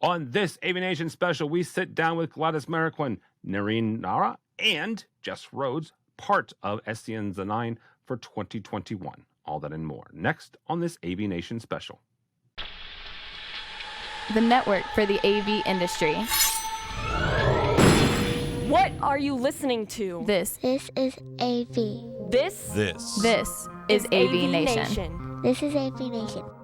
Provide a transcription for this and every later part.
On this AVNation special, we sit down with Gladys, Marroquin, Narin, Nara, and Jess, Rhoades, part of SCN's The 9 for 2021. All that and more next on this AVNation special. The network for the AV industry. What are you listening to? This is AV. This is AVNation. This is AVNation.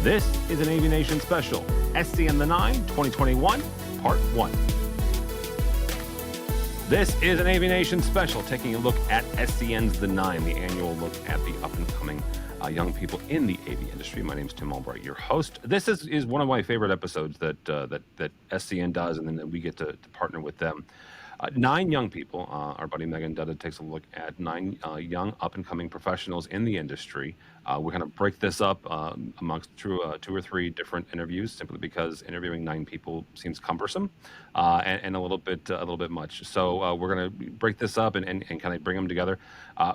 This is an AVNation special, SCN The 9 2021, Part 1. This is an AVNation special, taking a look at SCN's The 9, the annual look at the up-and-coming young people in the AV industry. My name is Tim Albright, your host. This is one of my favorite episodes that SCN does, and then we get to partner with them. 9 young people. Our buddy Megan Dutta takes a look at 9 young up-and-coming professionals in the industry. We're going to break this up amongst 2 or 3 different interviews, simply because interviewing 9 people seems cumbersome and a little bit much. So we're going to break this up and kind of bring them together.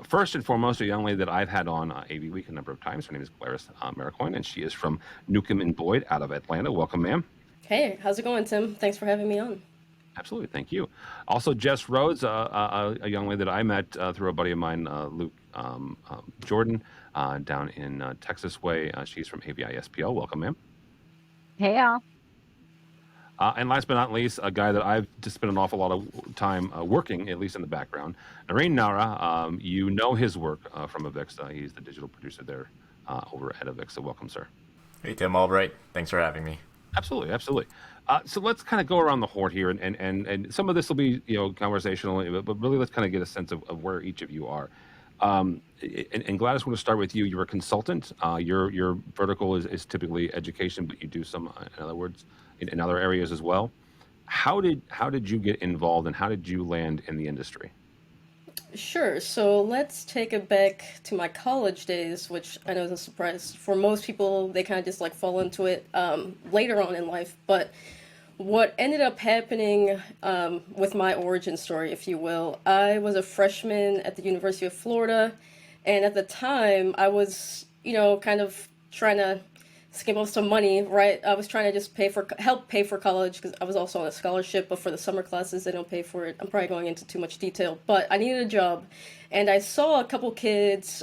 First and foremost, a young lady that I've had on AV Week a number of times. Her name is Gladys Marroquin, and she is from Newcomb and Boyd out of Atlanta. Welcome, ma'am. Hey, how's it going, Tim? Thanks for having me on. Absolutely, thank you. Also, Jess Rhoades, a young lady that I met through a buddy of mine, Luke Jordan, down in Texas Way. She's from AVI-SPL. Welcome, ma'am. Hey, y'all. And last but not least, a guy that I've just spent an awful lot of time working, at least in the background, Narin Nara. You know his work from Avixa. He's the digital producer there over at Avixa. Welcome, sir. Hey, Tim Albright. Thanks for having me. Absolutely, absolutely. So let's kind of go around the horn here, and some of this will be conversational, but really let's kind of get a sense of where each of you are. And Gladys, we're going to start with you. You're a consultant. Your vertical is typically education, but you do some, in other words, in other areas as well. How did you get involved, and how did you land in the industry? Sure. So let's take it back to my college days, which I know is a surprise for most people. They kind of just like fall into it later on in life. But what ended up happening with my origin story, if you will, I was a freshman at the University of Florida. And at the time, I was, kind of trying to skimp off some money, right? I was trying to just help pay for college, because I was also on a scholarship, but for the summer classes, they don't pay for it. I'm probably going into too much detail, but I needed a job. And I saw a couple kids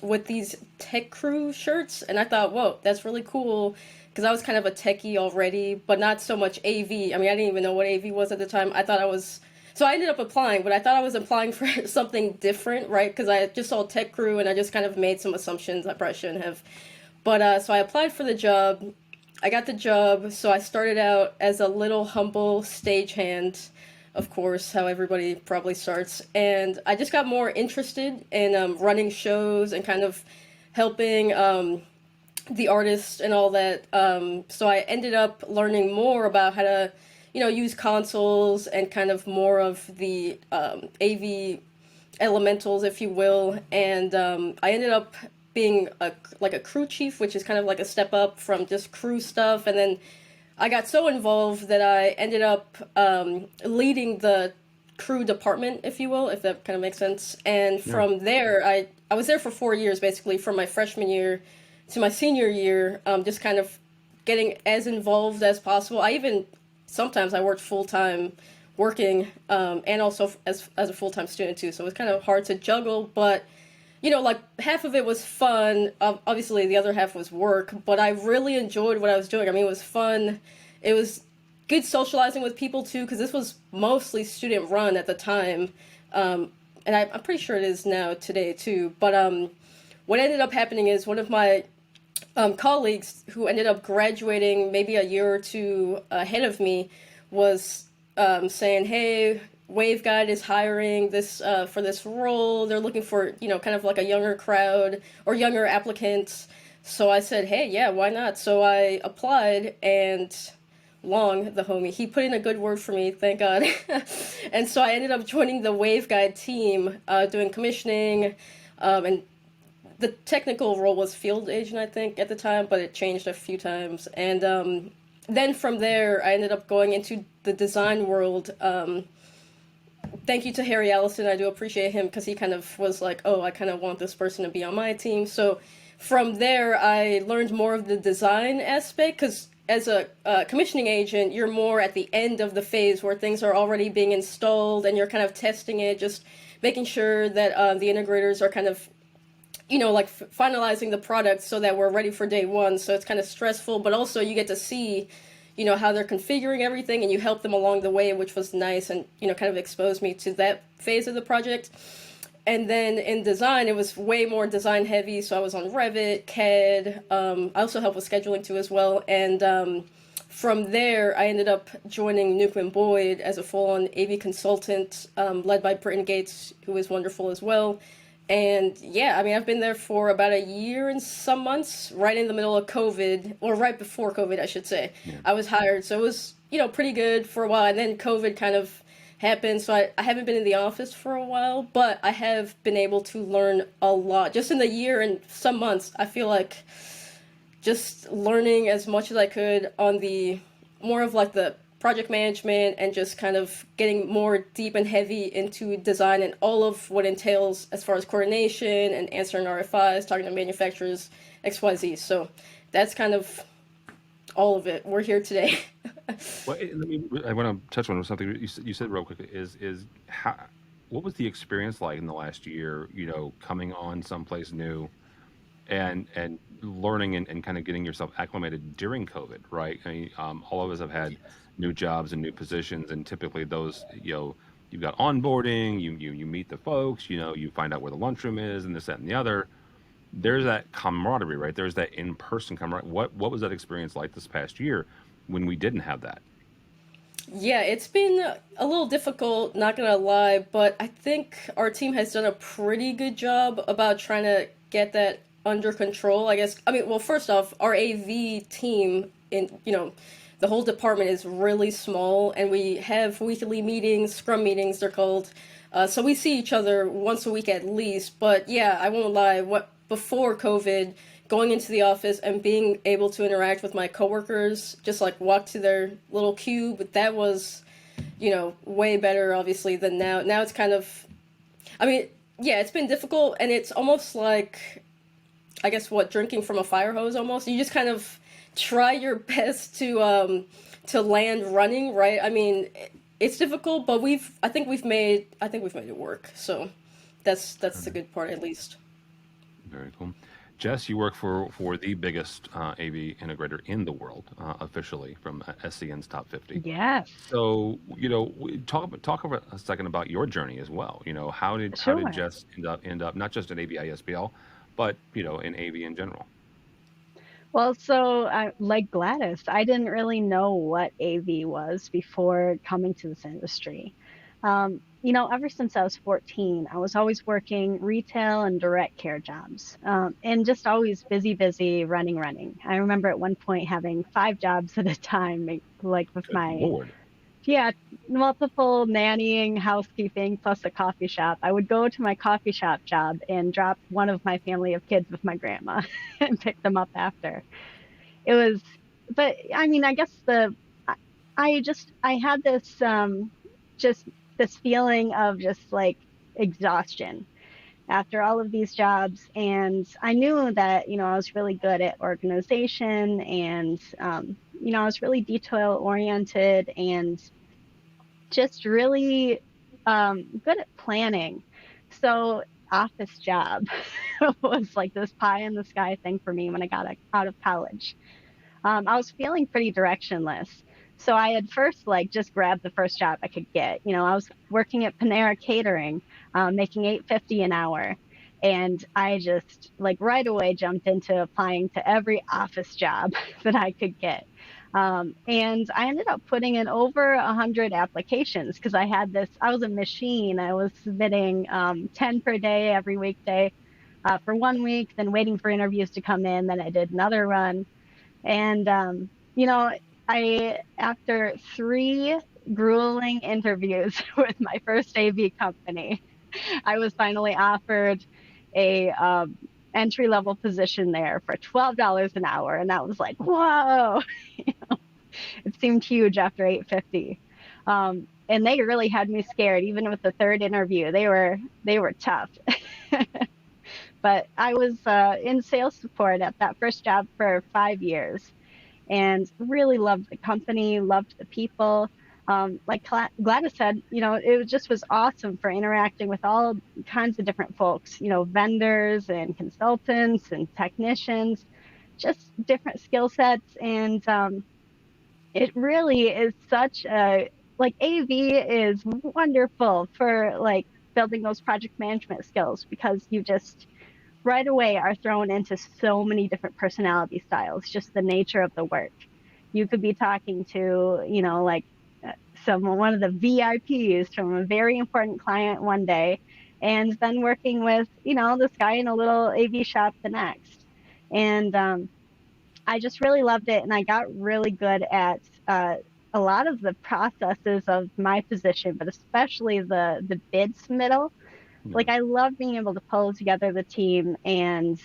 with these tech crew shirts, and I thought, whoa, that's really cool, because I was kind of a techie already, but not so much AV. I mean, I didn't even know what AV was at the time. So I ended up applying, but I thought I was applying for something different, right? Because I just saw tech crew, and I just kind of made some assumptions I probably shouldn't have. But so I applied for the job. I got the job. So I started out as a little humble stagehand, of course, how everybody probably starts. And I just got more interested in running shows and kind of helping the artists and all that. So I ended up learning more about how to, use consoles and kind of more of the AV elementals, if you will. And I ended up being a crew chief, which is kind of like a step up from just crew stuff. And then I got so involved that I ended up leading the crew department, if you will, if that kind of makes sense. And from there, I was there for 4 years, basically, from my freshman year to my senior year, just kind of getting as involved as possible. Sometimes I worked full-time working and also as a full-time student too. So it was kind of hard to juggle, but half of it was fun. Obviously, the other half was work, but I really enjoyed what I was doing. I mean, it was fun. It was good socializing with people, too, because this was mostly student-run at the time. And I'm pretty sure it is now today, too. But what ended up happening is one of my colleagues who ended up graduating maybe a year or 2 ahead of me was saying, hey, Waveguide is hiring this for this role. They're looking for, kind of like a younger crowd or younger applicants. So I said, hey, yeah, why not? So I applied, and Long, the homie, he put in a good word for me, thank God. And so I ended up joining the Waveguide team, doing commissioning, and the technical role was field agent, I think, at the time, but it changed a few times. And then from there, I ended up going into the design world. Thank you to Harry Allison. I do appreciate him, because he kind of was like, oh, I kind of want this person to be on my team. So from there, I learned more of the design aspect because as a commissioning agent, you're more at the end of the phase where things are already being installed and you're kind of testing it, just making sure that the integrators are kind of, like finalizing the product so that we're ready for day one. So it's kind of stressful, but also you get to see, how they're configuring everything and you help them along the way, which was nice and, kind of exposed me to that phase of the project. And then in design, it was way more design heavy. So I was on Revit, CAD. I also helped with scheduling too as well. And from there, I ended up joining Nuke & Boyd as a full-on AV consultant, led by Britton Gates, who is wonderful as well. And yeah, I mean, I've been there for about a year and some months, right in the middle of COVID, or right before COVID, I should say. Yeah. I was hired. So it was, pretty good for a while. And then COVID kind of happened. So I haven't been in the office for a while, but I have been able to learn a lot. Just in the year and some months, I feel like just learning as much as I could on the more of like the project management and just kind of getting more deep and heavy into design and all of what entails as far as coordination and answering RFIs, talking to manufacturers, XYZ. So that's kind of all of it. We're here today. Well, I want to touch on something you said real quickly. Is how, what was the experience like in the last year? Coming on someplace new, and learning and kind of getting yourself acclimated during COVID, right? I mean, all of us have had new jobs and new positions, and typically those, you've got onboarding, you meet the folks, you find out where the lunchroom is, and this, that, and the other. There's that camaraderie, right? There's that in-person camaraderie. What was that experience like this past year when we didn't have that? Yeah, it's been a little difficult, not gonna lie, but I think our team has done a pretty good job about trying to get that under control, I guess. I mean, well, first off, our AV team the whole department is really small, and we have weekly meetings, scrum meetings, they're called. So we see each other once a week at least. But yeah, I won't lie, before COVID, going into the office and being able to interact with my coworkers, just like walk to their little cube, that was, way better, obviously, than now. Now it's kind of, I mean, yeah, it's been difficult, and it's almost like, I guess, drinking from a fire hose almost. You just kind of try your best to land running, right? I mean, it's difficult, but I think we've made it work. So that's the good part, at least. Very cool. Jess, you work for the biggest AV integrator in the world, officially, from SCN's top 50. Yes. So, talk about a second about your journey as well. How did Jess end up not just at AV ISPL, but in AV in general? Well, so like Gladys, I didn't really know what AV was before coming to this industry. Ever since I was 14, I was always working retail and direct care jobs, and just always busy, running. I remember at one point having 5 jobs at a time, like with multiple nannying, housekeeping, plus a coffee shop. I would go to my coffee shop job and drop one of my family of kids with my grandma and pick them up after. It was, but I mean, I guess I had this, just this feeling of just like exhaustion after all of these jobs. And I knew that, I was really good at organization and, I was really detail oriented and just really good at planning. So office job was like this pie in the sky thing for me when I got out of college. I was feeling pretty directionless. So I had first just grabbed the first job I could get. I was working at Panera Catering, making $8.50 an hour. And I just right away jumped into applying to every office job that I could get. And I ended up putting in over 100 applications because I was a machine. I was submitting 10 per day every weekday for 1 week, then waiting for interviews to come in. Then I did another run. And, after 3 grueling interviews with my first AV company, I was finally offered a entry-level position there for $12 an hour, and that was like, whoa! It seemed huge after $8.50, and they really had me scared. Even with the 3rd interview, they were tough. But I was in sales support at that first job for 5 years and really loved the company, loved the people. Like Gladys said, it just was awesome for interacting with all kinds of different folks, vendors and consultants and technicians, just different skill sets. And it really is such like AV is wonderful for like building those project management skills because you just right away are thrown into so many different personality styles, just the nature of the work. You could be talking to, like one of the VIPs from a very important client one day, and then working with, this guy in a little AV shop the next. And I just really loved it, and I got really good at a lot of the processes of my position, but especially the bid submittal. Like I love being able to pull together the team and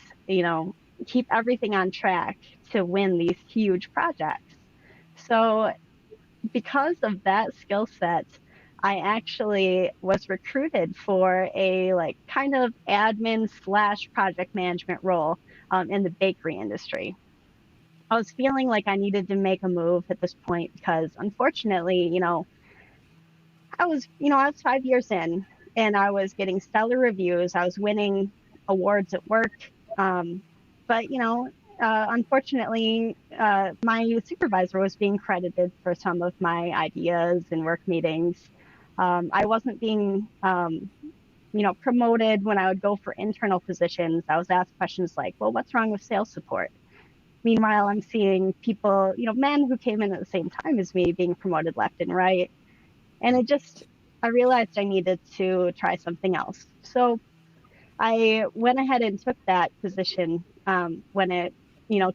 keep everything on track to win these huge projects. So because of that skill set, I actually was recruited for a like kind of admin / project management role in the bakery industry. I was feeling like I needed to make a move at this point because unfortunately, I was 5 years in and I was getting stellar reviews. I was winning awards at work. But, unfortunately, my supervisor was being credited for some of my ideas and work meetings. I wasn't being, promoted when I would go for internal positions. I was asked questions like, well, what's wrong with sales support? Meanwhile, I'm seeing people, men who came in at the same time as me being promoted left and right. And I realized I needed to try something else. So I went ahead and took that position when it,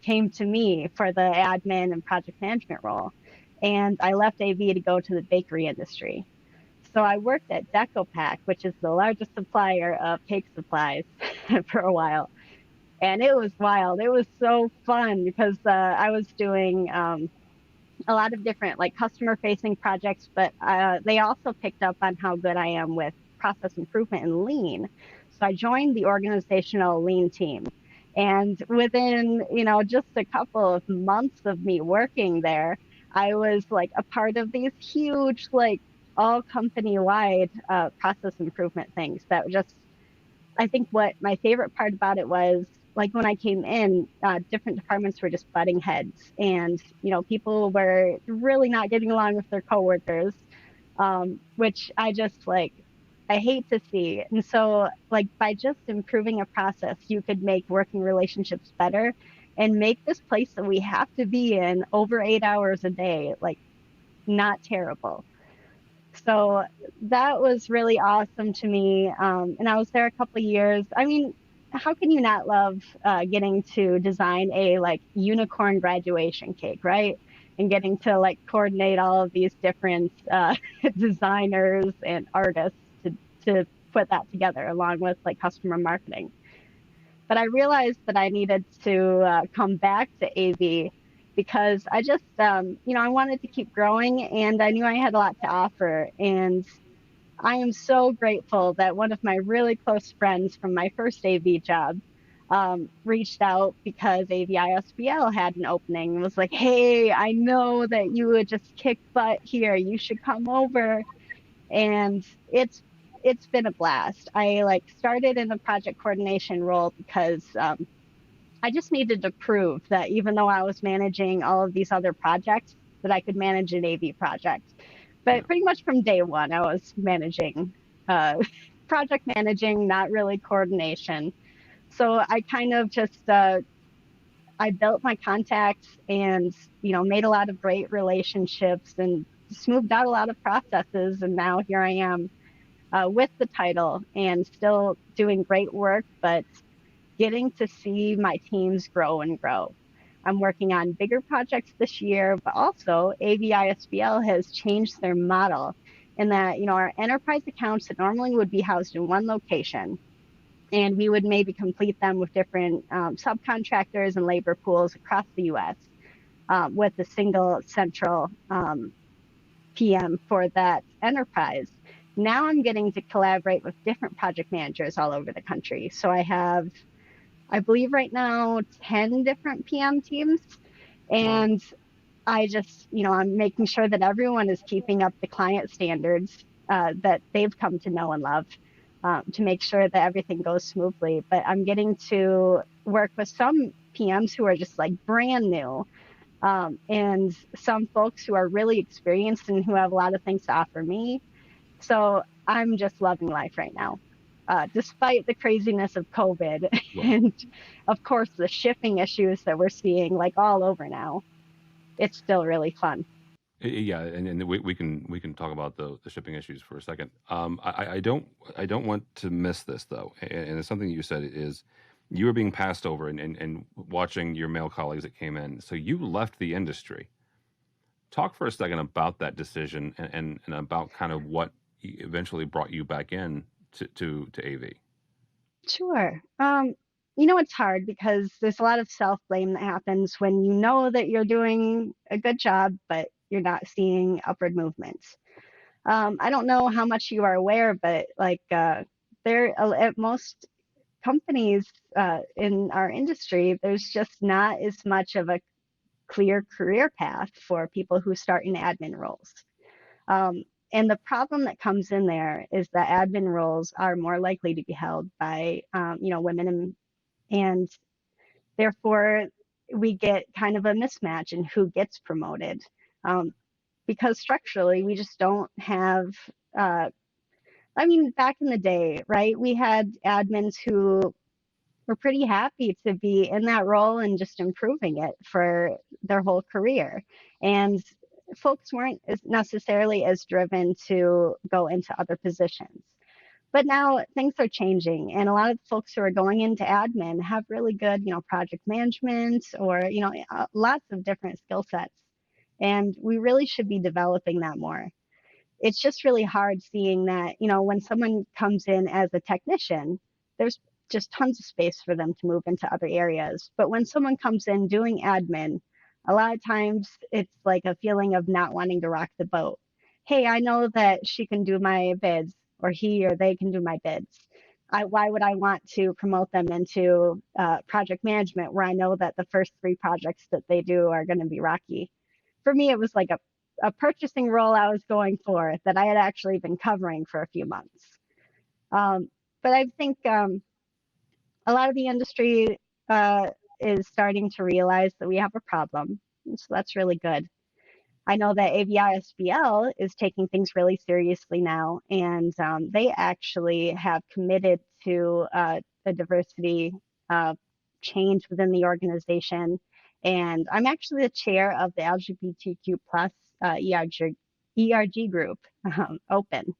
came to me for the admin and project management role. And I left AV to go to the bakery industry. So I worked at DecoPack, which is the largest supplier of cake supplies for a while. And it was wild. It was so fun because I was doing a lot of different like customer facing projects, but they also picked up on how good I am with process improvement and lean. So I joined the organizational lean team. And within, just a couple of months of me working there, I was like a part of these huge, like all company wide process improvement things that just I think what my favorite part about it was like when I came in, different departments were just butting heads, and people were really not getting along with their coworkers, which I hate to see. And so, like by just improving a process, you could make working relationships better, and make this place that we have to be in over 8 hours a day like not terrible. So that was really awesome to me. And I was there a couple of years. I mean, how can you not love getting to design a like unicorn graduation cake, right? And getting to like coordinate all of these different designers and artists to put that together along with like customer marketing. But I realized that I needed to come back to AV because I just, I wanted to keep growing and I knew I had a lot to offer. And I am so grateful that one of my really close friends from my first AV job reached out because AVISBL had an opening and was like, hey, I know that you would just kick butt here. You should come over. And it's been a blast. I like started in the project coordination role because I just needed to prove that even though I was managing all of these other projects, that I could manage an AV project. But pretty much from day one, I was managing, project managing, not really coordination. So I kind of just, I built my contacts and, made a lot of great relationships and smoothed out a lot of processes. And now here I am with the title and still doing great work, but getting to see my teams grow and grow. I'm working on bigger projects this year, but also AVISBL has changed their model in that, our enterprise accounts that normally would be housed in one location, and we would maybe complete them with different subcontractors and labor pools across the U.S. With a single central PM for that enterprise. Now I'm getting to collaborate with different project managers all over the country. So I have I believe right now, 10 different PM teams. And I just, I'm making sure that everyone is keeping up the client standards that they've come to know and love to make sure that everything goes smoothly. But I'm getting to work with some PMs who are just like brand new, and some folks who are really experienced and who have a lot of things to offer me. So I'm just loving life right now. Despite the craziness of COVID and, of course, the shipping issues that we're seeing like all over now, it's still really fun. Yeah, and we can talk about the shipping issues for a second. I don't want to miss this though, and it's something you said is you were being passed over and watching your male colleagues that came in, so you left the industry. Talk for a second about that decision and about kind of what eventually brought you back in to AV. Sure. It's hard because there's a lot of self-blame that happens when you know that you're doing a good job, but you're not seeing upward movements. I don't know how much you are aware, but like there at most companies in our industry, there's just not as much of a clear career path for people who start in admin roles. And the problem that comes in there is that admin roles are more likely to be held by, women, and therefore we get kind of a mismatch in who gets promoted. Because structurally, we just don't have, back in the day, right, we had admins who were pretty happy to be in that role and just improving it for their whole career. And folks weren't necessarily as driven to go into other positions. But now things are changing, and a lot of folks who are going into admin have really good, project management or, lots of different skill sets. And we really should be developing that more. It's just really hard seeing that, when someone comes in as a technician, there's just tons of space for them to move into other areas. But when someone comes in doing admin, a lot of times it's like a feeling of not wanting to rock the boat. Hey, I know that she can do my bids, or he or they can do my bids. Why would I want to promote them into project management where I know that the first 3 projects that they do are going to be rocky? For me, it was like a purchasing role I was going for that I had actually been covering for a few months. But I think a lot of the industry is starting to realize that we have a problem. So that's really good. I know that AVISBL is taking things really seriously now, and they actually have committed to a diversity change within the organization. And I'm actually the chair of the LGBTQ plus ERG group, Open.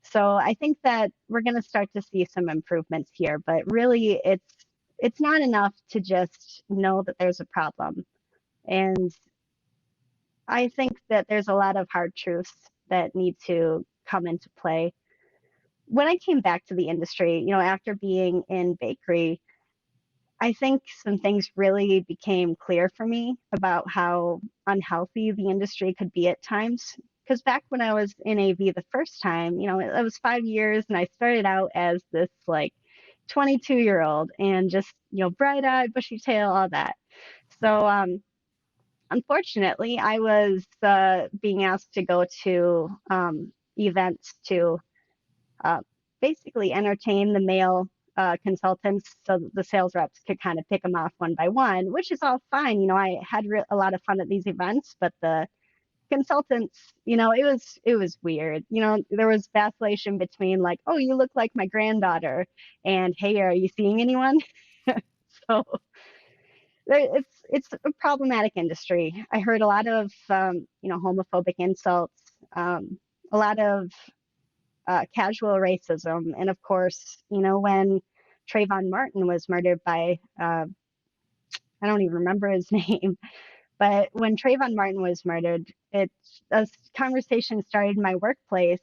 So I think that we're going to start to see some improvements here, but really it's not enough to just know that there's a problem. And I think that there's a lot of hard truths that need to come into play. When I came back to the industry, after being in bakery, I think some things really became clear for me about how unhealthy the industry could be at times. Because back when I was in AV the first time, it was 5 years, and I started out as this like 22-year-old and just, bright-eyed, bushy-tail, all that. So unfortunately, I was being asked to go to events to basically entertain the male consultants so that the sales reps could kind of pick them off one by one, which is all fine. I had a lot of fun at these events, but the consultants, it was weird. There was vacillation between like, oh, you look like my granddaughter, and hey, are you seeing anyone? So it's a problematic industry. I heard a lot of homophobic insults, a lot of casual racism, and of course, when Trayvon Martin was murdered by I don't even remember his name, but when Trayvon Martin was murdered, a conversation started in my workplace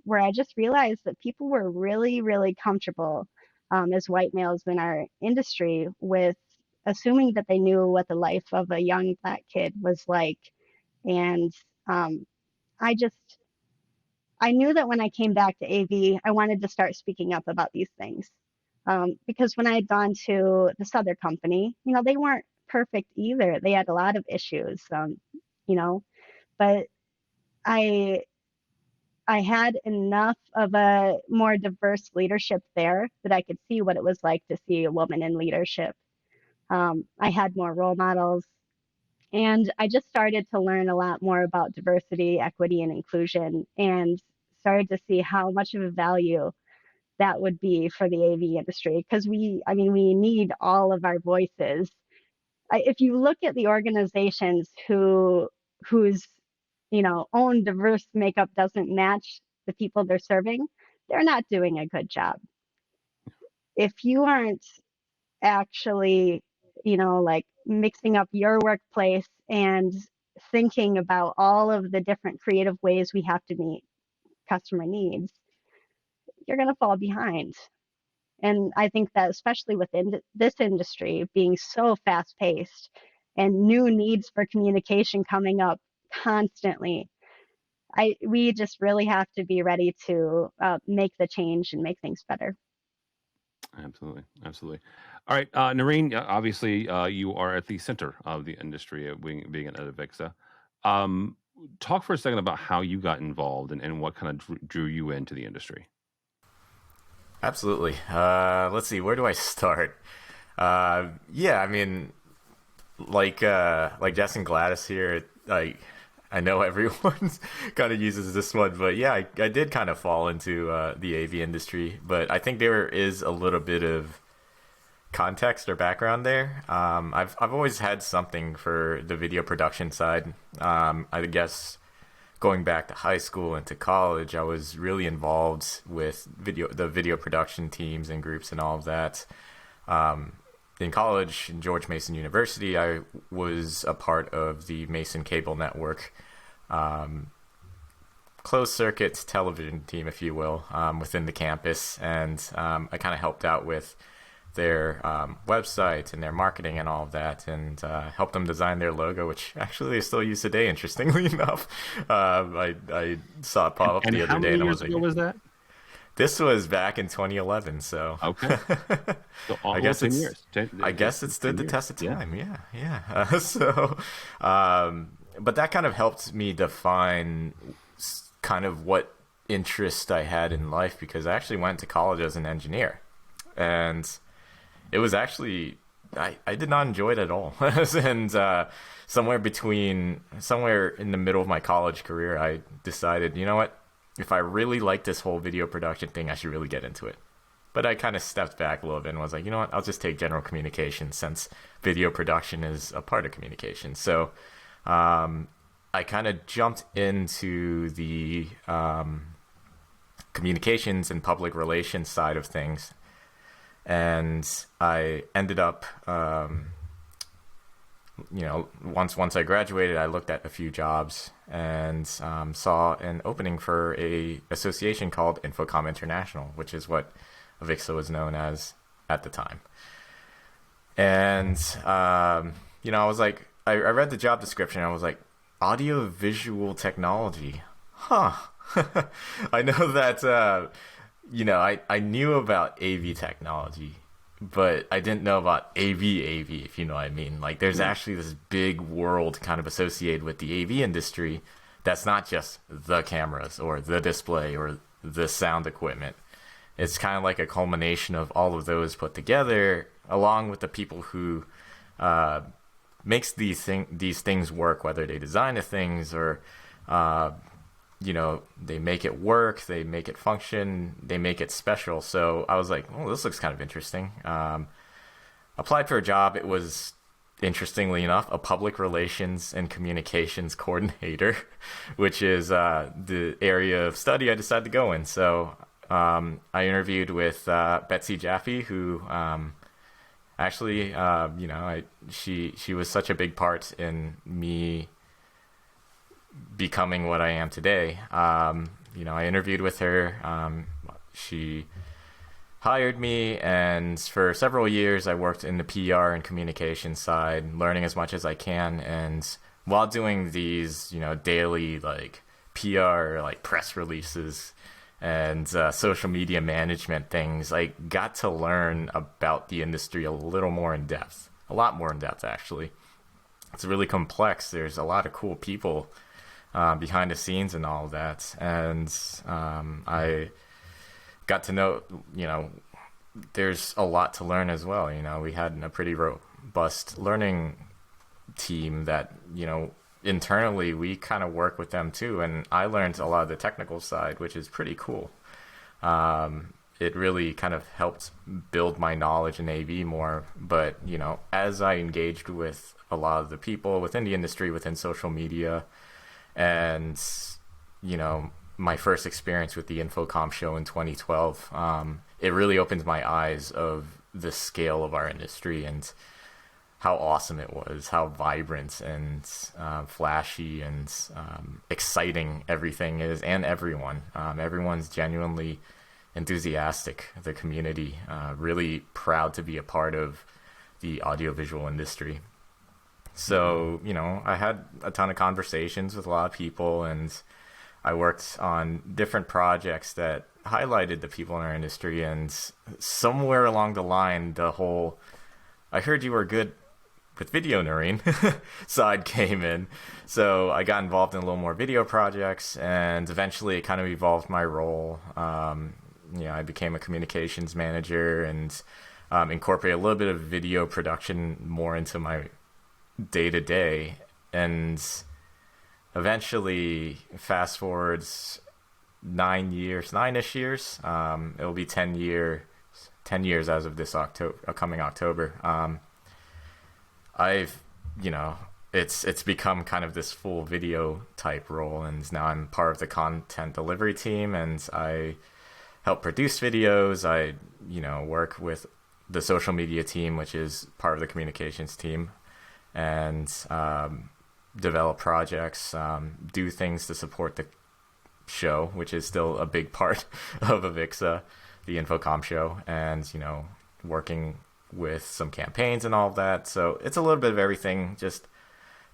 where I just realized that people were really, really comfortable as white males in our industry with assuming that they knew what the life of a young Black kid was like. And I knew that when I came back to AV, I wanted to start speaking up about these things. Because when I had gone to this other company, they weren't perfect either. They had a lot of issues, but I had enough of a more diverse leadership there that I could see what it was like to see a woman in leadership. I had more role models, and I just started to learn a lot more about diversity, equity, and inclusion, and started to see how much of a value that would be for the AV industry, because we need all of our voices. If you look at the organizations whose own diverse makeup doesn't match the people they're serving, they're not doing a good job. If you aren't actually like mixing up your workplace and thinking about all of the different creative ways we have to meet customer needs, you're going to fall behind. And I think that especially within this industry being so fast paced and new needs for communication coming up constantly, we just really have to be ready to make the change and make things better. Absolutely. Absolutely. All right. Narin, obviously, you are at the center of the industry of being at Avixa. Talk for a second about how you got involved and what kind of drew you into the industry. Absolutely. Let's see. Where do I start? Yeah, I mean, like Jess and Gladys here, I know everyone kind of uses this one, but yeah, I did kind of fall into the AV industry, but I think there is a little bit of context or background there. I've always had something for the video production side. I guess going back to high school and to college, I was really involved with the video production teams and groups and all of that. In college, in George Mason University, I was a part of the Mason Cable Network closed circuit television team, if you will, within the campus. And I kind of helped out with their website and their marketing and all of that, and helped them design their logo, which actually they still use today, interestingly enough. I saw it pop up the other day. And I was like, was that? This was back in 2011, so okay. So I guess 10 it's years. I guess it stood the test of time. Yeah. So, but that kind of helped me define kind of what interest I had in life, because I actually went to college as an engineer, and it was actually I did not enjoy it at all. And somewhere in the middle of my college career, I decided, you know what? If I really like this whole video production thing, I should really get into it. But I kind of stepped back a little bit and was like, you know what, I'll just take general communication, since video production is a part of communication. So I kind of jumped into the communications and public relations side of things. And I ended up, once I graduated, I looked at a few jobs and saw an opening for a association called Infocom International, which is what Avixa was known as at the time. And I was like, I read the job description and I was like, audio visual technology, huh? I know that I knew about AV technology, but I didn't know about AV, if you know what I mean. Like, there's actually this big world kind of associated with the AV industry that's not just the cameras or the display or the sound equipment. It's kind of like a culmination of all of those put together, along with the people who makes these things work, whether they design the things or they make it work, they make it function, they make it special. So I was like, oh, this looks kind of interesting. Applied for a job. It was, interestingly enough, a public relations and communications coordinator, which is the area of study I decided to go in. So I interviewed with Betsy Jaffe, who actually, she was such a big part in me becoming what I am today. I interviewed with her. She hired me, and for several years I worked in the PR and communication side, learning as much as I can. And while doing these, daily PR, press releases and social media management things, I got to learn about the industry a little more in depth, a lot more in depth, actually. It's really complex. There's a lot of cool people behind the scenes and all of that. And I got to know, there's a lot to learn as well. We had a pretty robust learning team that, internally we kind of work with them too. And I learned a lot of the technical side, which is pretty cool. It really kind of helped build my knowledge in AV more. But, as I engaged with a lot of the people within the industry, within social media, and, my first experience with the Infocom show in 2012, it really opened my eyes of the scale of our industry and how awesome it was, how vibrant and flashy and exciting everything is, and everyone. Everyone's genuinely enthusiastic, the community, really proud to be a part of the audiovisual industry. So, I had a ton of conversations with a lot of people, and I worked on different projects that highlighted the people in our industry, and somewhere along the line, I heard you were good with video, Narin, side came in. So I got involved in a little more video projects, and eventually it kind of evolved my role. I became a communications manager and incorporated a little bit of video production more into my day-to-day. And eventually, fast forwards 9-ish years, it'll be 10 years as of this coming October. It's become kind of this full video type role, and now I'm part of the content delivery team, and I help produce videos. I, work with the social media team, which is part of the communications team, and develop projects, do things to support the show, which is still a big part of Avixa, the Infocom show, and, working with some campaigns and all of that. So it's a little bit of everything, just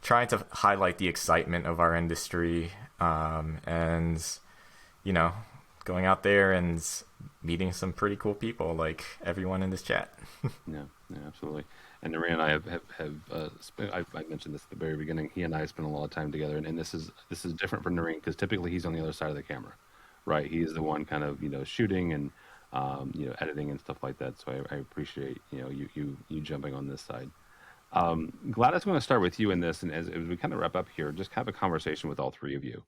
trying to highlight the excitement of our industry, and, going out there and meeting some pretty cool people like everyone in this chat. Yeah, absolutely. And Narin and I have I mentioned this at the very beginning. He and I spent a lot of time together, and this is different for Narin because typically he's on the other side of the camera, right? He is the one kind of shooting and editing and stuff like that. So I appreciate you jumping on this side. Gladys, I'm going to start with you in this, and as we kind of wrap up here, just have a conversation with all three of you.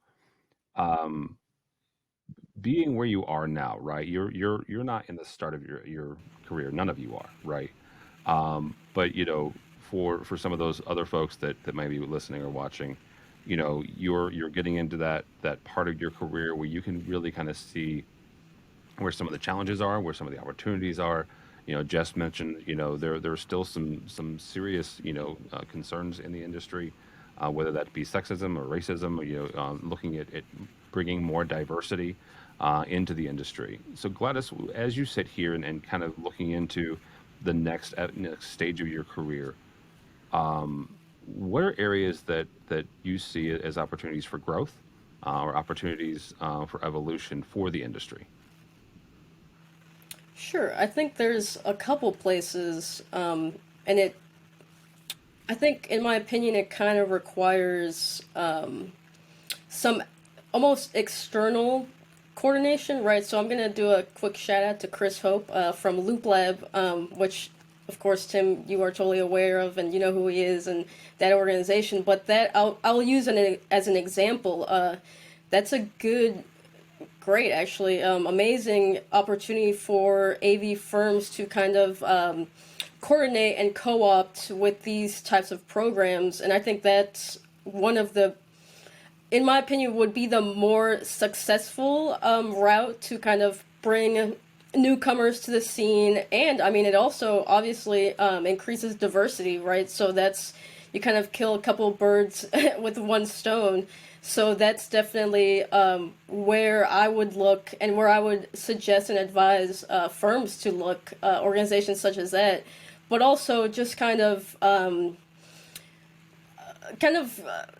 Being where you are now, right? You're not in the start of your career. None of you are, right? But for some of those other folks that might be listening or watching, you're getting into that part of your career where you can really kind of see where some of the challenges are, where some of the opportunities are. Jess mentioned, there's still some serious, concerns in the industry, whether that be sexism or racism, or, looking at bringing more diversity into the industry. So Gladys, as you sit here and kind of looking into the next stage of your career, what are areas that you see as opportunities for growth or opportunities for evolution for the industry? Sure, I think there's a couple places, and I think, in my opinion, it kind of requires some almost external coordination, right? So I'm going to do a quick shout out to Chris Hope from Loop Lab, which, of course, Tim, you are totally aware of, and you know who he is and that organization. But that I'll use it as an example. That's a great, actually, amazing opportunity for AV firms to kind of coordinate and co-opt with these types of programs. And I think that's one of the, in my opinion, would be the more successful route to kind of bring newcomers to the scene. And I mean, it also obviously increases diversity, right? So you kind of kill a couple birds with one stone. So that's definitely where I would look and where I would suggest and advise firms to look, organizations such as that, but also just kind of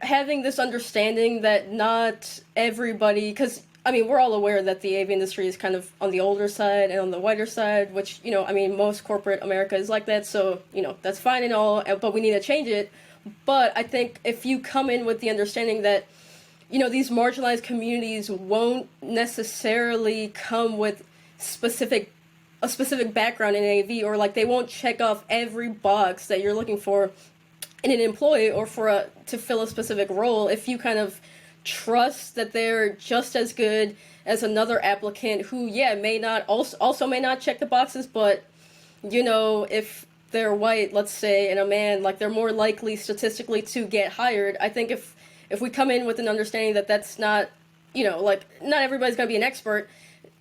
having this understanding that not everybody, because I mean, we're all aware that the AV industry is kind of on the older side and on the whiter side, which, I mean, most corporate America is like that. So, that's fine and all, but we need to change it. But I think if you come in with the understanding that, these marginalized communities won't necessarily come with a specific background in AV, or like they won't check off every box that you're looking for in an employee or to fill a specific role. If you kind of trust that they're just as good as another applicant who may not also may not check the boxes, but if they're white, let's say, and a man, like they're more likely statistically to get hired. I think if we come in with an understanding that that's not, like not everybody's going to be an expert,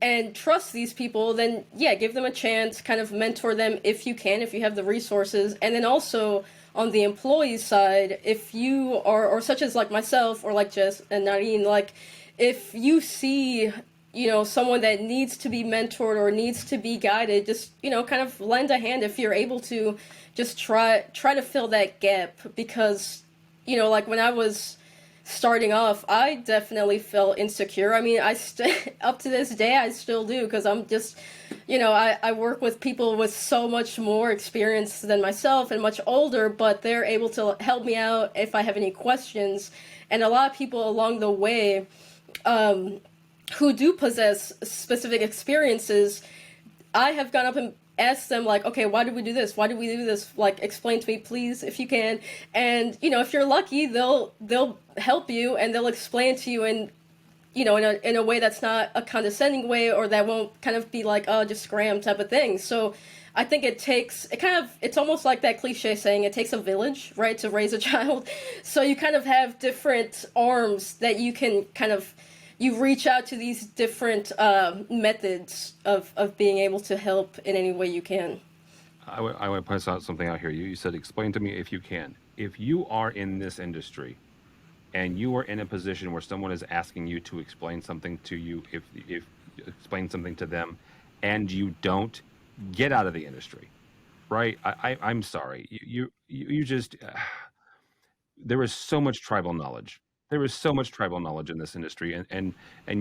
and trust these people, then give them a chance, kind of mentor them if you can, if you have the resources. And then also on the employee side, if you are, or such as like myself or like Jess and Narin, like if you see, someone that needs to be mentored or needs to be guided, just, kind of lend a hand if you're able to. Just try to fill that gap, because, like when I was starting off, I definitely felt insecure. I mean, up to this day, I still do, because I'm just, I work with people with so much more experience than myself and much older, but they're able to help me out if I have any questions. And a lot of people along the way who do possess specific experiences, I have gone up and ask them, like, okay, why did we do this? Why did we do this? Like, explain to me, please, if you can. And, if you're lucky, they'll help you, and they'll explain to you in, in a way that's not a condescending way, or that won't kind of be like, oh, just scram type of thing. So I think it's almost like that cliche saying, it takes a village, right, to raise a child. So you kind of have different arms that you can kind of, you reach out to these different methods of being able to help in any way you can. I would point out something out here. You said, explain to me if you can. If you are in this industry and you are in a position where someone is asking you to explain something to you, if explain something to them, and you don't, get out of the industry, right? I'm sorry. You just, there is so much tribal knowledge. There is so much tribal knowledge in this industry, and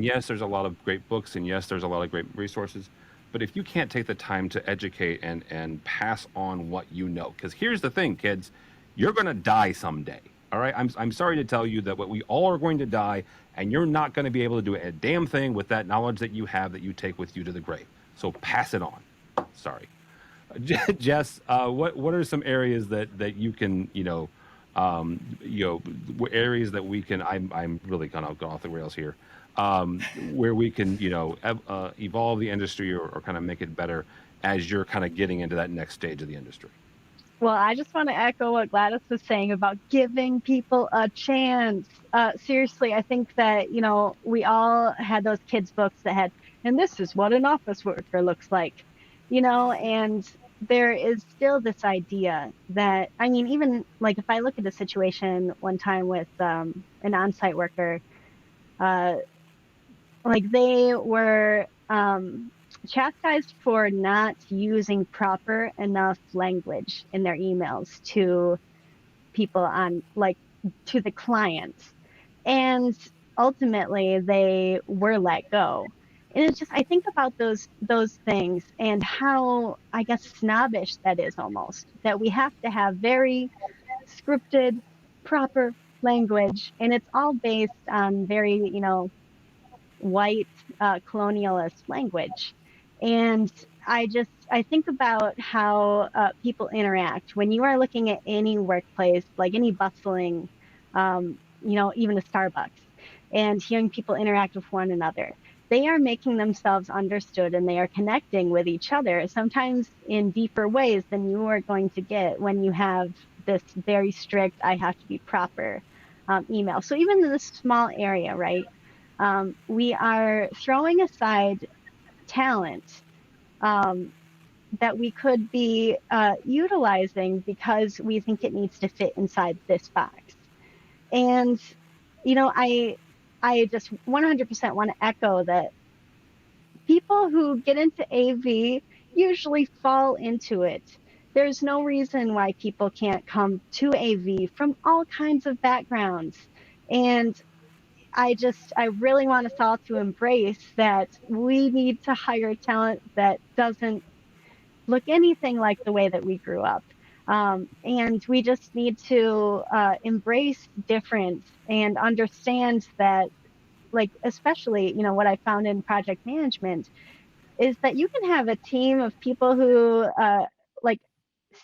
yes, there's a lot of great books, and yes, there's a lot of great resources. But if you can't take the time to educate and pass on what you know, because here's the thing, kids, you're going to die someday. All right, I'm sorry to tell you that we all are going to die, and you're not going to be able to do a damn thing with that knowledge that you have, that you take with you to the grave. So pass it on. Sorry, Jess. What are some areas that you can areas that we can, I'm really kind of going off the rails here, where we can, evolve the industry, or kind of make it better as you're kind of getting into that next stage of the industry? Well, I just want to echo what Gladys was saying about giving people a chance. Seriously, I think that, we all had those kids' books that had, and this is what an office worker looks like, and there is still this idea that, I mean, even like if I look at a situation one time with an on-site worker, like they were chastised for not using proper enough language in their emails to people to the clients. And ultimately they were let go. And it's just, I think about those things and how, I guess, snobbish that is almost, that we have to have very scripted, proper language. And it's all based on very, white colonialist language. And I think about how people interact when you are looking at any workplace, like any bustling, even a Starbucks, and hearing people interact with one another. They are making themselves understood, and they are connecting with each other, sometimes in deeper ways than you are going to get when you have this very strict, I have to be proper email. So even in this small area, right, we are throwing aside talent that we could be utilizing because we think it needs to fit inside this box. And, I just 100% want to echo that people who get into AV usually fall into it. There's no reason why people can't come to AV from all kinds of backgrounds. And I really want us all to embrace that we need to hire talent that doesn't look anything like the way that we grew up. And we just need to embrace difference and understand that, like, especially, what I found in project management is that you can have a team of people who like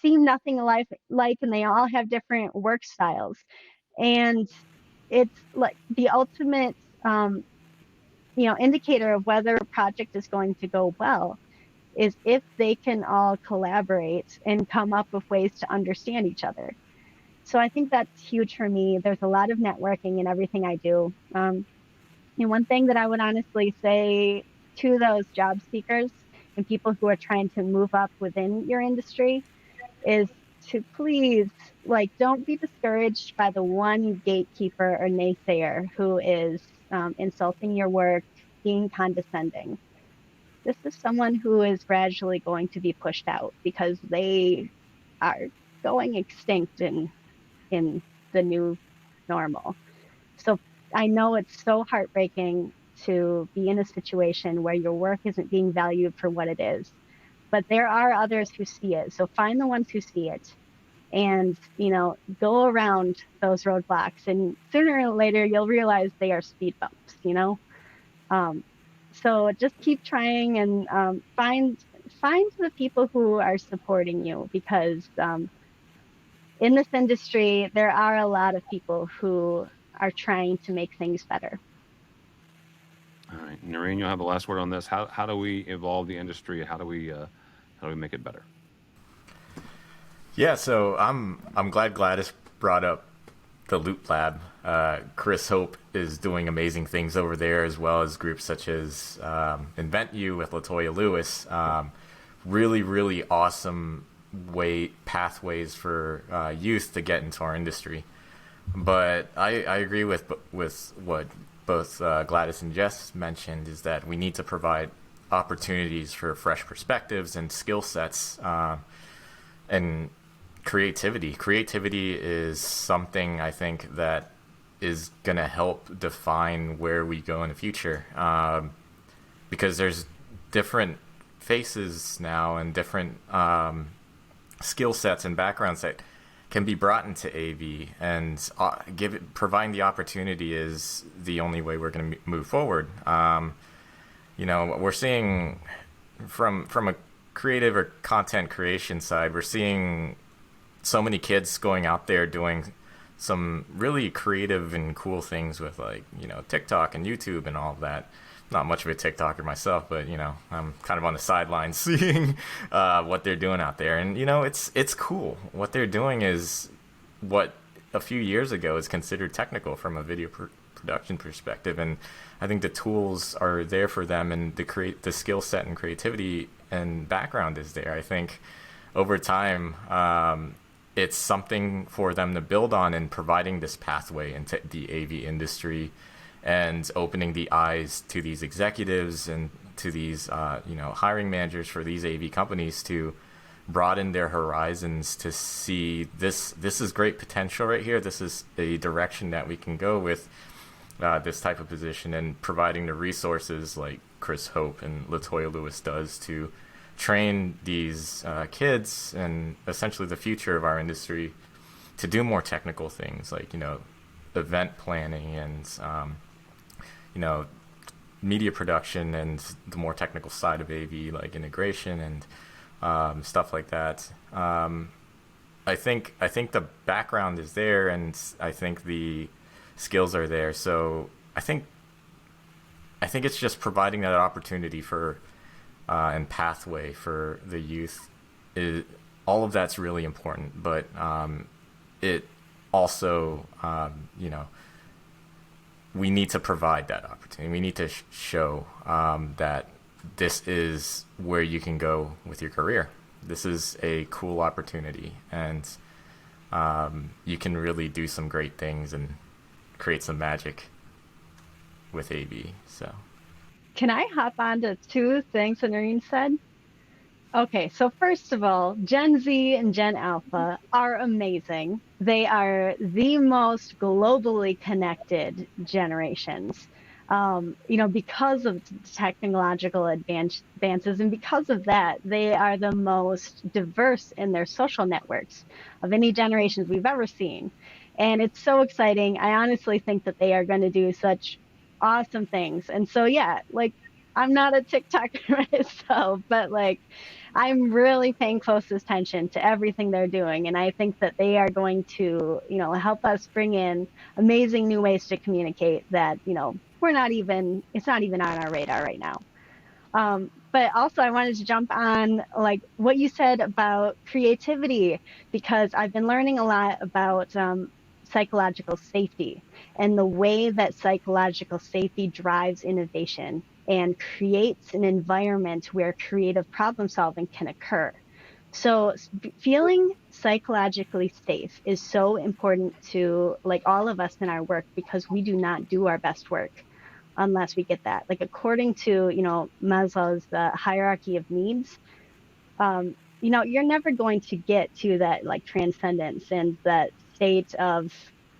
seem nothing alike, and they all have different work styles. And it's like the ultimate, indicator of whether a project is going to go well is if they can all collaborate and come up with ways to understand each other. So I think that's huge for me. There's a lot of networking in everything I do. And one thing that I would honestly say to those job seekers and people who are trying to move up within your industry is to please, like, don't be discouraged by the one gatekeeper or naysayer who is insulting your work, being condescending. This is someone who is gradually going to be pushed out because they are going extinct in the new normal. So I know it's so heartbreaking to be in a situation where your work isn't being valued for what it is, but there are others who see it. So find the ones who see it and, go around those roadblocks, and sooner or later you'll realize they are speed bumps. So just keep trying and find the people who are supporting you, because in this industry, there are a lot of people who are trying to make things better. All right, Narin, you'll have the last word on this. How do we evolve the industry? How do we make it better? Yeah, so I'm glad Gladys brought up the Loop Lab. Chris Hope is doing amazing things over there, as well as groups such as Invent You with Latoya Lewis. Really, really awesome pathways for youth to get into our industry. But I agree with what both Gladys and Jess mentioned, is that we need to provide opportunities for fresh perspectives and skill sets and creativity. Creativity is something I think that is going to help define where we go in the future, because there's different faces now and different skill sets and backgrounds that can be brought into AV, and providing the opportunity is the only way we're going to move forward. We're seeing from a creative or content creation side, we're seeing so many kids going out there doing some really creative and cool things with, like, TikTok and YouTube and all of that. Not much of a TikToker myself, but I'm kind of on the sidelines seeing what they're doing out there, and it's cool. What they're doing is what a few years ago is considered technical from a video production perspective, and I think the tools are there for them, and the skill set and creativity and background is there. I think over time, it's something for them to build on, and providing this pathway into the AV industry and opening the eyes to these executives and to these hiring managers for these AV companies to broaden their horizons, to see this is great potential right here. This is a direction that we can go with this type of position, and providing the resources like Chris Hope and Latoya Lewis does to train these kids and essentially the future of our industry to do more technical things like event planning and media production, and the more technical side of AV, like integration and stuff like that. I think the background is there, and I think the skills are there. So I think it's just providing that opportunity for and pathway for the youth. All of that's really important, but it also we need to provide that opportunity. We need to show that this is where you can go with your career. This is a cool opportunity, and you can really do some great things and create some magic with AV. So, can I hop on to two things that Narin said? Okay, so first of all, Gen Z and Gen Alpha are amazing. They are the most globally connected generations. Because of technological advances, and because of that, they are the most diverse in their social networks of any generations we've ever seen. And it's so exciting. I honestly think that they are going to do such awesome things. And so, yeah, like I'm not a TikToker myself, but like I'm really paying close attention to everything they're doing. And I think that they are going to, help us bring in amazing new ways to communicate that, it's not even on our radar right now. But also I wanted to jump on like what you said about creativity, because I've been learning a lot about psychological safety and the way that psychological safety drives innovation and creates an environment where creative problem solving can occur. So feeling psychologically safe is so important to like all of us in our work, because we do not do our best work unless we get that. Like according to, Maslow's hierarchy of needs, you're never going to get to that like transcendence and that state of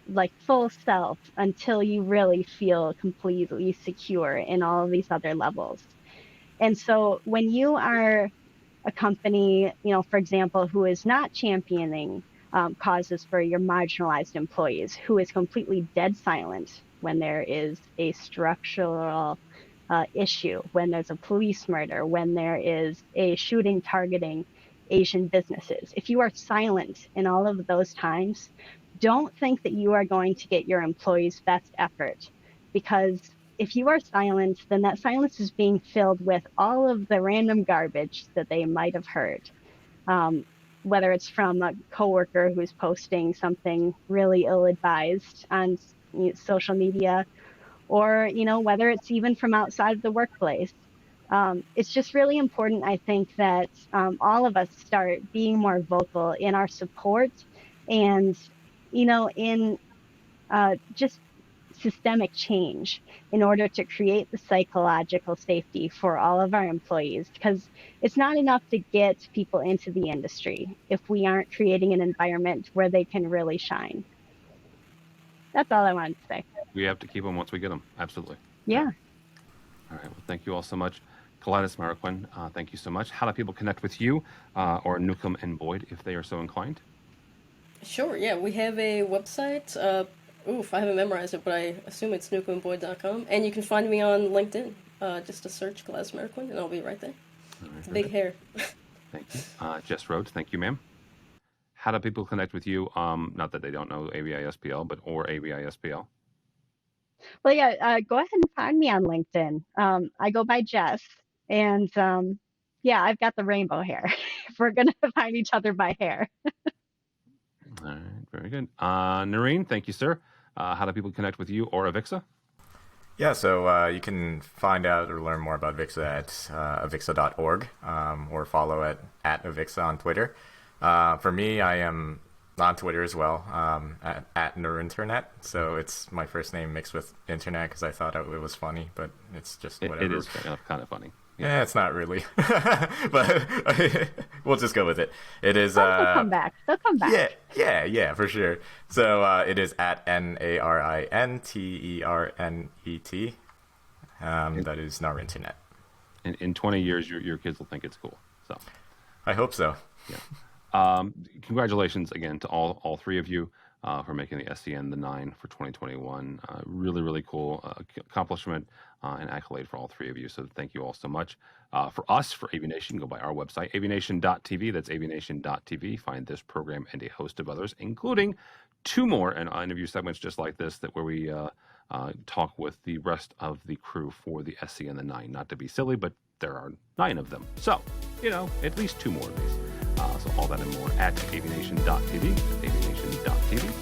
like full self until you really feel completely secure in all of these other levels. And so when you are a company, for example, who is not championing causes for your marginalized employees, who is completely dead silent when there is a structural issue, when there's a police murder, when there is a shooting targeting Asian businesses. If you are silent in all of those times, don't think that you are going to get your employees' best effort, because if you are silent, then that silence is being filled with all of the random garbage that they might have heard. Whether it's from a coworker who's posting something really ill-advised on social media, or whether it's even from outside of the workplace. It's just really important, I think, that all of us start being more vocal in our support and in just systemic change in order to create the psychological safety for all of our employees, because it's not enough to get people into the industry if we aren't creating an environment where they can really shine. That's all I wanted to say. We have to keep them once we get them. Absolutely. Yeah. All right. Well, thank you all so much. Gladys, Marroquin, thank you so much. How do people connect with you or Newcomb and Boyd if they are so inclined? Sure, yeah, we have a website. I haven't memorized it, but I assume it's newcombandboyd.com. And you can find me on LinkedIn. Just to search Gladys Marroquin, and I'll be right there. Right, Big hair. Thank you. Jess Rhoades, thank you, ma'am. How do people connect with you? Not that they don't know AVISPL, but or AVISPL. Well, yeah, go ahead and find me on LinkedIn. I go by Jess, and yeah, I've got the rainbow hair. If we're gonna find each other by hair. All right, very good. Narin, thank you, sir. How do people connect with you or Avixa? Yeah, so you can find out or learn more about Avixa at avixa.org or follow at Avixa on Twitter. For me, I am on Twitter as well, at Narinternet. So it's my first name mixed with internet because I thought it was funny, but it's just whatever. It is kind of funny. Yeah, it's not really, but we'll just go with it. It is. They'll come back. They'll come back. Yeah, for sure. So it is at NARINTERNET. That is Narinternet. In 20 years, your kids will think it's cool. So, I hope so. Yeah. Congratulations again to all three of you for making the SCN the 9 for 2021. Really, really cool accomplishment and accolade for all three of you. So thank you all so much. For us, for AVNation, go by our website, avnation.tv. That's avnation.tv. Find this program and a host of others, including 2 more interview segments just like this, where we talk with the rest of the crew for the SCN the 9. Not to be silly, but there are 9 of them. So, at least 2 more of these. So all that and more at avnation.tv, avnation.tv.